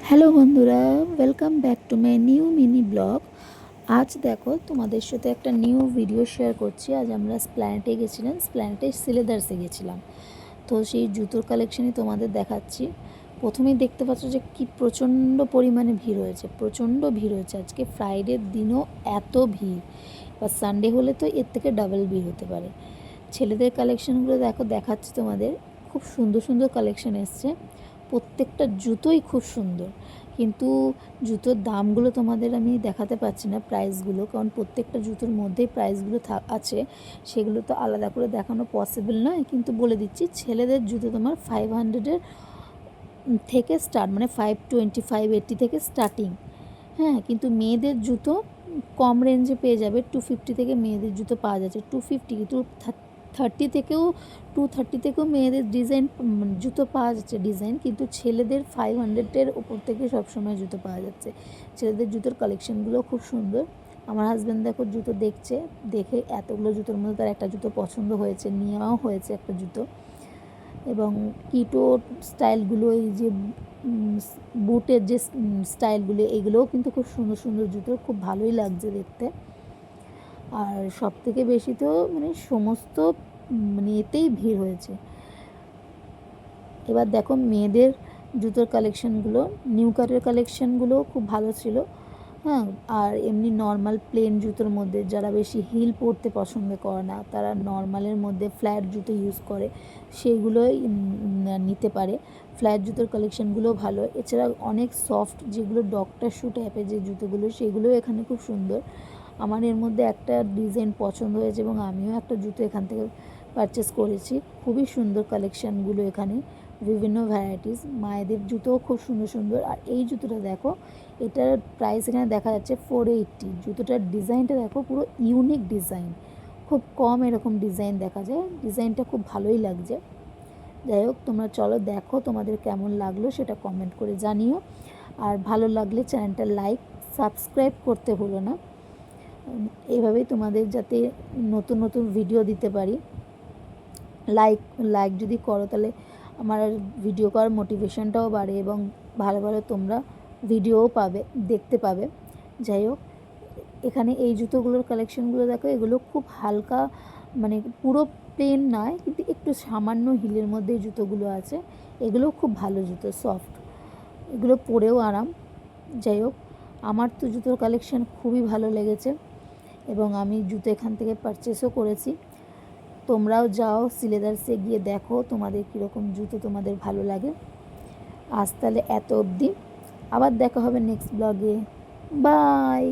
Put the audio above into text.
Hello বন্ধুরা, welcome back to my new mini blog. আজ দেখো তোমাদের সাথে একটা নিউ ভিডিও শেয়ার করছি। আজ আমরা স্প্ল্যানেটে গেছিলাম, স্প্ল্যানেটে সিলেদার্সে গেছিলাম। তো সেই জুতোর কালেকশনই তোমাদের দেখাচ্ছি। প্রথমেই দেখতে পাচ্ছ যে কি প্রচণ্ড পরিমাণে ভিড় হয়েছে, প্রচণ্ড ভিড় হয়েছে। আজকে ফ্রাইডের দিনও এত ভিড়, বা সানডে হলে তো এর থেকে ডাবল ভিড় হতে পারে। ছেলেদের কালেকশনগুলো দেখো, দেখাচ্ছি তোমাদের। খুব সুন্দর সুন্দর কালেকশন এসছে, প্রত্যেকটা জুতোই খুব সুন্দর। কিন্তু জুতোর দামগুলো তোমাদের আমি দেখাতে পারছি না, প্রাইসগুলো, কারণ প্রত্যেকটা জুতোর মধ্যেই প্রাইসগুলো আছে, সেগুলো তো আলাদা করে দেখানো পসিবল নয়। কিন্তু বলে দিচ্ছি, ছেলেদের জুতো তোমার 500-এর থেকে স্টার্ট, মানে 520-580 থেকে স্টার্টিং। হ্যাঁ, কিন্তু মেয়েদের জুতো কম রেঞ্জে পেয়ে যাবে। 250 থেকে মেয়েদের জুতো পাওয়া যাচ্ছে, 250 কিন্তু 230 থেকেও মেয়েদের ডিজাইন জুতো পাওয়া যাচ্ছে ডিজাইন। কিন্তু ছেলেদের 500-এর ওপর থেকে সবসময় জুতো পাওয়া যাচ্ছে। ছেলেদের জুতোর কালেকশানগুলো খুব সুন্দর। আমার হাজব্যান্ড দেখো জুতো দেখছে, দেখে এতগুলো জুতোর মধ্যে তার একটা জুতো পছন্দ হয়েছে, নেওয়াও হয়েছে একটা জুতো। এবং কিটো স্টাইলগুলো, এই যে বুটের যে স্টাইলগুলো, এগুলোও কিন্তু খুব সুন্দর সুন্দর জুতো, খুব ভালোই লাগছে দেখতে। আর সব থেকে বেশি তো মানে সমস্ত এতেই ভিড় হয়েছে। এবার দেখো মেয়েদের জুতোর কালেকশানগুলো, নিউ কাটের কালেকশানগুলো খুব ভালো ছিল। হ্যাঁ, আর এমনি নর্মাল প্লেন জুতোর মধ্যে যারা বেশি হিল পরতে পছন্দ করে না, তারা নর্মালের মধ্যে ফ্ল্যাট জুতো ইউজ করে, সেইগুলোই নিতে পারে। ফ্ল্যাট জুতোর কালেকশানগুলো ভালো। এছাড়া অনেক সফট, যেগুলো ডক্টর শু টাইপের যে জুতোগুলো, সেগুলোও এখানে খুব সুন্দর। আমার এর মধ্যে একটা ডিজাইন পছন্দ হয়েছে এবং আমিও একটা জুতো এখান থেকে পারচেস করেছি। খুবই সুন্দর কালেকশানগুলো এখানে, বিভিন্ন ভ্যারাইটিস। মায়েদের জুতোও খুব সুন্দর সুন্দর। আর এই জুতোটা দেখো, এটার প্রাইস এখানে দেখা যাচ্ছে 480। জুতোটার ডিজাইনটা দেখো, পুরো ইউনিক ডিজাইন, খুব কম এরকম ডিজাইন দেখা যায়। ডিজাইনটা খুব ভালোই লাগছে। যাই হোক, তোমরা চলো দেখো, তোমাদের কেমন লাগলো সেটা কমেন্ট করে জানিও। আর ভালো লাগলে চ্যানেলটা লাইক, সাবস্ক্রাইব করতে ভুলো না। এইভাবেই তোমাদের যাতে নতুন নতুন ভিডিও দিতে পারি। লাইক যদি করো, তাহলে আমার ভিডিও করার মোটিভেশনটাও বাড়ে এবং ভালো ভালো তোমরা ভিডিওও পাবে, দেখতে পাবে। যাই হোক, এখানে এই জুতোগুলোর কালেকশনগুলো দেখো, এগুলো খুব হালকা, মানে পুরো প্লেন নয়, কিন্তু একটু সামান্য হিলের মধ্যে জুতোগুলো আছে। এগুলো খুব ভালো জুতো, সফট, এগুলো পরেও আরাম। যাই হোক, আমার তো জুতোর কালেকশন খুবই ভালো লেগেছে এবং আমি জুতো এখান থেকে পারচেসও করেছি। তোমরাও যাও, সিলেদার্সে গিয়ে দেখো তোমাদের কীরকম জুতো তোমাদের ভালো লাগে। আজ তাহলে এত অবধি, আবার দেখা হবে নেক্সট ব্লগে। বাই।